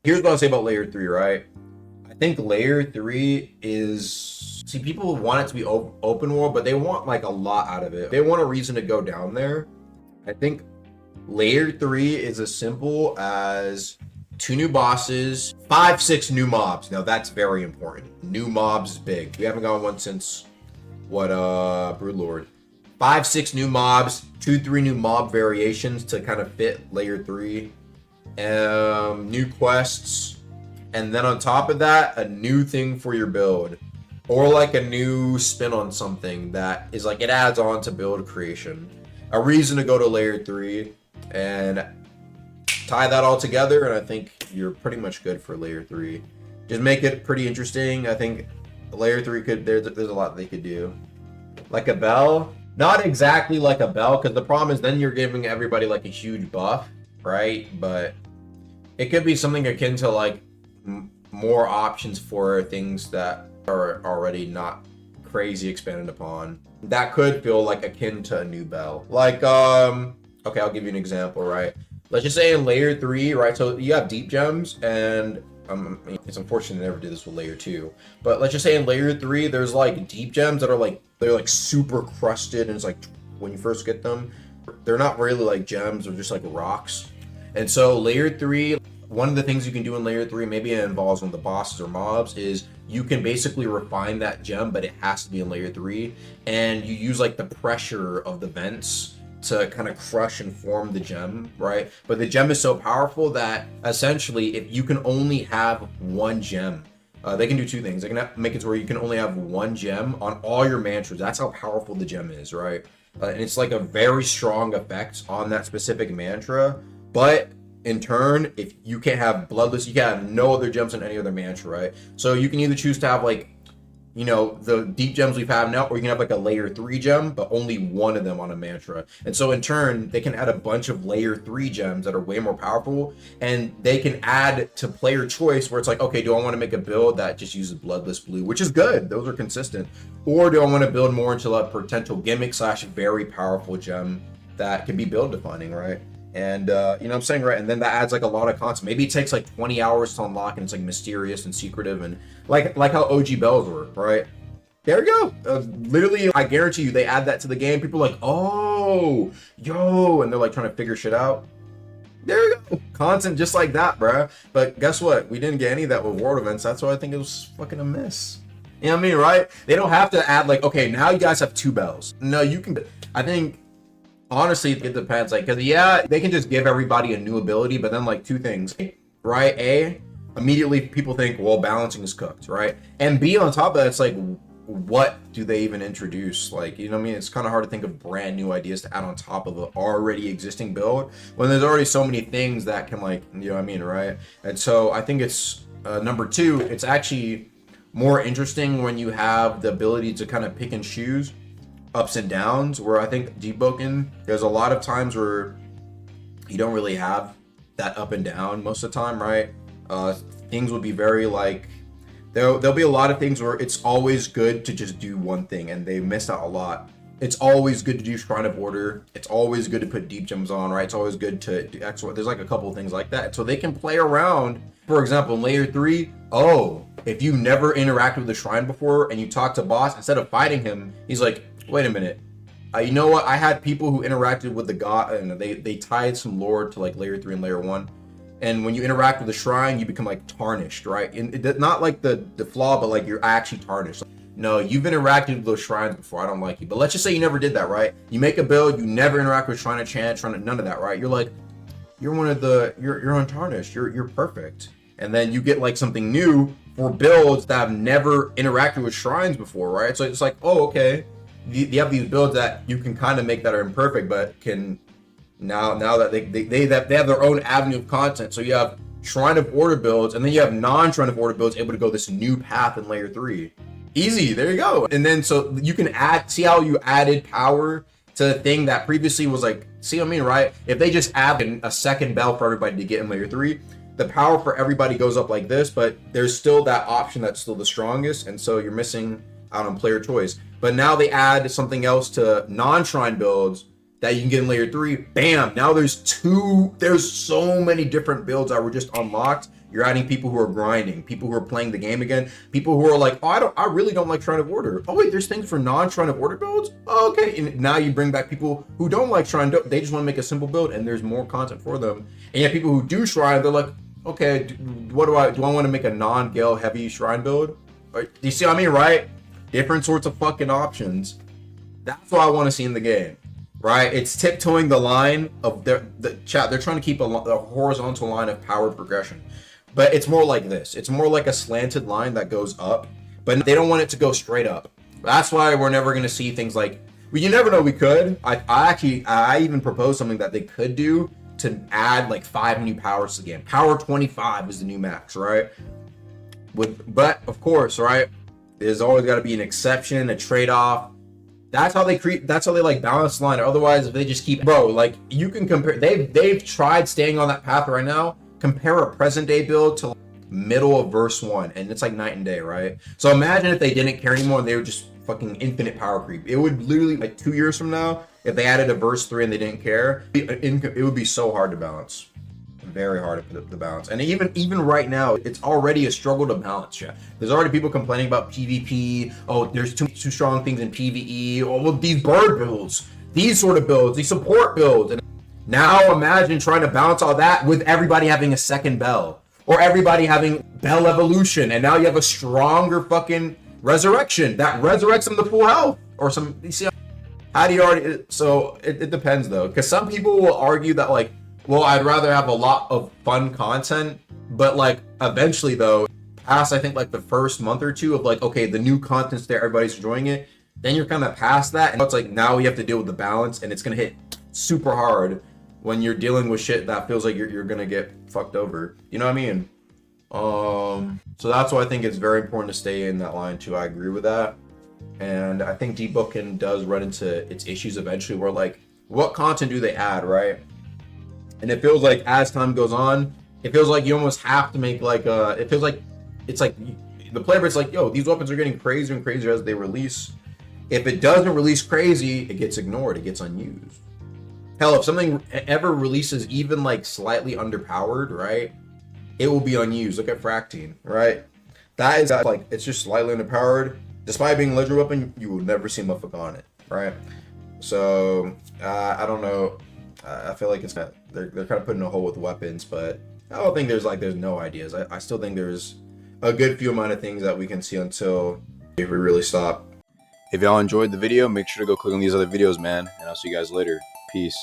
Here's what I'll say about layer 3, right? I think layer 3 is, see, people want it to be open world, but they want like a lot out of it. They want a reason to go down there. I think layer 3 is as simple as 2 new bosses, 5, 6 new mobs. Now that's very important. New mobs is big. We haven't gotten one since what, Broodlord. 5, 6 new mobs, 2, 3 new mob variations to kind of fit layer 3. New quests, and then on top of that, a new thing for your build, or like a new spin on something that is like it adds on to build creation. A reason to go to layer 3 and tie that all together, and I think you're pretty much good for layer 3. Just make it pretty interesting. I think layer 3 could, there's a lot they could do. Like a bell, not exactly like a bell, because the problem is then you're giving everybody like a huge buff, right? But it could be something akin to like more options for things that are already not crazy expanded upon. That could feel like akin to a new bell. Like, okay, I'll give you an example, right? Let's just say in layer 3, right? So you have deep gems, and it's unfortunate I never did this with layer 2. But let's just say in layer 3, there's like deep gems that are like, they're like super crusted, and it's like when you first get them, they're not really like gems, they're just like rocks. And so layer 3, one of the things you can do in layer 3, maybe it involves one of the bosses or mobs, is you can basically refine that gem, but it has to be in layer 3. And you use like the pressure of the vents to kind of crush and form the gem, right? But the gem is so powerful that essentially if you can only have one gem, they can do 2 things. They can make it to where you can only have one gem on all your mantras. That's how powerful the gem is, right? And it's like a very strong effect on that specific mantra. But in turn, if you can't have bloodless, you can't have no other gems on any other mantra, right? So you can either choose to have like, you know, the deep gems we've had now, or you can have like a layer 3 gem, but only one of them on a mantra. And so in turn, they can add a bunch of layer 3 gems that are way more powerful, and they can add to player choice where it's like, okay, do I want to make a build that just uses bloodless blue, which is good, those are consistent, or do I want to build more into a potential gimmick slash very powerful gem that can be build defining, right? And you know what I'm saying, right? And then that adds like a lot of content. Maybe it takes like 20 hours to unlock, and it's like mysterious and secretive, and like how OG bells were, right? There you go. Literally, I guarantee you, they add that to the game. People are like, oh, yo, and they're like trying to figure shit out. There you go. Content just like that, bruh. But guess what? We didn't get any of that with world events. That's why I think it was fucking a miss. You know what I mean, right? They don't have to add like, okay, now you guys have 2 bells. No, you can. I think honestly, it depends. Like, because yeah, they can just give everybody a new ability, but then like 2 things, right? A, immediately people think, well, balancing is cooked, right? And B, on top of that, it's like, what do they even introduce? Like, you know what I mean? It's kind of hard to think of brand new ideas to add on top of an already existing build when there's already so many things that can, like, you know what I mean, right? And so I think it's number 2, it's actually more interesting when you have the ability to kind of pick and choose ups and downs, where I think Deboken, there's a lot of times where you don't really have that up and down most of the time, right? Things will be very like, there'll be a lot of things where it's always good to just do one thing, and they missed out a lot. It's always good to do Shrine of Order. It's always good to put deep gems on, right? It's always good to do X. There's like a couple of things like that. So they can play around. For example, in layer 3, oh, if you never interacted with the shrine before and you talk to boss, instead of fighting him, he's like, wait a minute. You know what? I had people who interacted with the god, and they tied some lore to like layer 3 and layer 1. And when you interact with the shrine, you become like tarnished, right? And not like the flaw, but like you're actually tarnished. No, you've interacted with those shrines before. I don't like you. But let's just say you never did that, right? You make a build, you never interact with Shrine of Chant, none of that, right? You're like, you're one of the, you're untarnished. You're perfect. And then you get like something new for builds that have never interacted with shrines before, right? So it's like, oh, okay. You have these builds that you can kind of make that are imperfect, but can now that they have their own avenue of content. So you have Shrine of Order builds, and then you have non-Shrine of Order builds able to go this new path in layer 3. Easy, there you go. And then so you can see how you added power to a thing that previously was like, see what I mean, right? If they just add a second bell for everybody to get in layer 3, the power for everybody goes up like this, but there's still that option that's still the strongest, and so you're missing out on player choice. But now they add something else to non-shrine builds that you can get in layer 3. Bam! Now there's so many different builds that were just unlocked You're adding people who are grinding, people who are playing the game again, people who are like, oh, I really don't like Shrine of Order. Oh wait, there's things for non-Shrine of Order builds? Oh, okay. And now you bring back people who don't like Shrine, they just want to make a simple build and there's more content for them. And yet people who do Shrine, they're like, okay, what do I want to make a non-Gale heavy Shrine build? Do you see what I mean, right? Different sorts of fucking options. That's what I want to see in the game. Right, it's tiptoeing the line of the chat. They're trying to keep a horizontal line of power progression, but it's more like this. It's more like a slanted line that goes up, but they don't want it to go straight up. That's why we're never going to see things like. Well, you never know. We could. I even proposed something that they could do to add like 5 new powers to the game. Power 25 is the new max, right? But of course, right, there's always got to be an exception, a trade-off. That's how they like balance the line. Otherwise, if they just keep, bro, like you can compare. They've tried staying on that path right now. Compare a present day build to middle of verse 1, and it's like night and day, right? So imagine if they didn't care anymore and they were just fucking infinite power creep. It would literally, like 2 years from now, if they added a verse 3 and they didn't care, it would be so hard to balance. Very hard to put the balance. And even right now, it's already a struggle to balance. Yeah, there's already people complaining about PvP. Oh, there's too strong things in PvE. Oh, well, these bird builds, these sort of builds, these support builds. And now imagine trying to balance all that with everybody having a second bell or everybody having bell evolution, and now you have a stronger fucking resurrection that resurrects them to full health or some. You see, how do you already? So it depends though, because some people will argue that like, well, I'd rather have a lot of fun content, but like eventually though, past I think like the first month or two of like, okay, the new content's there, everybody's enjoying it, then you're kind of past that, and it's like now we have to deal with the balance, and it's gonna hit super hard when you're dealing with shit that feels like you're gonna get fucked over. You know what I mean? So that's why I think it's very important to stay in that line too. I agree with that, and I think Debooking does run into its issues eventually, where like, what content do they add, right? And it feels like as time goes on, it feels like you almost have to make like it feels like it's like the player base like, yo, these weapons are getting crazier and crazier as they release. If it doesn't release crazy, it gets ignored, it gets unused. Hell, if something ever releases even like slightly underpowered, right, it will be unused. Look at Fractine, right? That is like, it's just slightly underpowered. Despite being a legendary weapon, you will never see a motherfucker on it, right? So I don't know. I feel like they're kind of putting a hole with weapons, but I don't think there's no ideas. I still think there's a good few amount of things that we can see until we really stop. If y'all enjoyed the video, make sure to go click on these other videos, man, and I'll see you guys later. Peace.